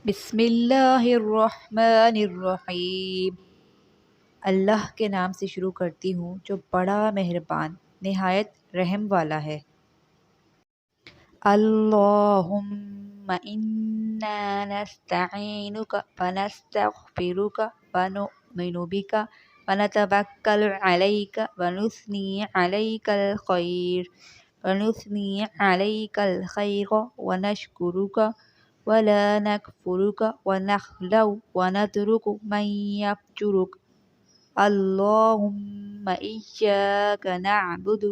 بسم اللہ الرحمن الرحیم۔ اللہ کے نام سے شروع کرتی ہوں جو بڑا مہربان نہایت رحم والا ہے۔ اللہم انا نستعینک ونستغفرک ونؤمن بک ونتوکل علیک ونثنی علیک الخیر ونشکرک ولا نکفرک ونخلع ونترک من یفجرک۔ اللہم ایاک نعبد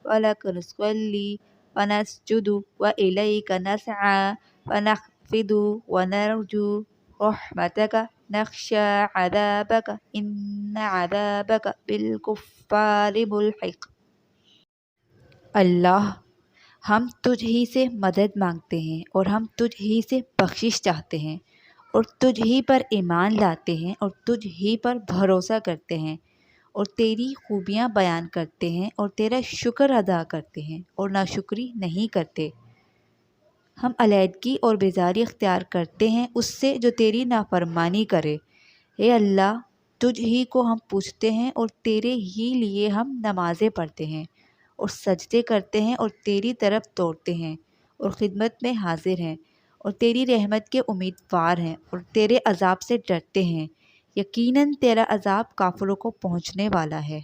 ولک نصلی ونسجد وإلیک نسعی ونخفض ونرجو رحمتک نخشی عذابک ان عذابک بالکفار ملحق۔ اللہ، ہم تجھ ہی سے مدد مانگتے ہیں اور ہم تجھ ہی سے بخشش چاہتے ہیں اور تجھ ہی پر ایمان لاتے ہیں اور تجھ ہی پر بھروسہ کرتے ہیں اور تیری خوبیاں بیان کرتے ہیں اور تیرا شکر ادا کرتے ہیں اور ناشکری نہیں کرتے۔ ہم علیحدگی اور بیزاری اختیار کرتے ہیں اس سے جو تیری نافرمانی کرے۔ اے اللہ، تجھ ہی کو ہم پوچھتے ہیں اور تیرے ہی لیے ہم نمازیں پڑھتے ہیں اور سجدے کرتے ہیں اور تیری طرف دوڑتے ہیں اور خدمت میں حاضر ہیں اور تیری رحمت کے امیدوار ہیں اور تیرے عذاب سے ڈرتے ہیں۔ یقیناً تیرا عذاب کافروں کو پہنچنے والا ہے۔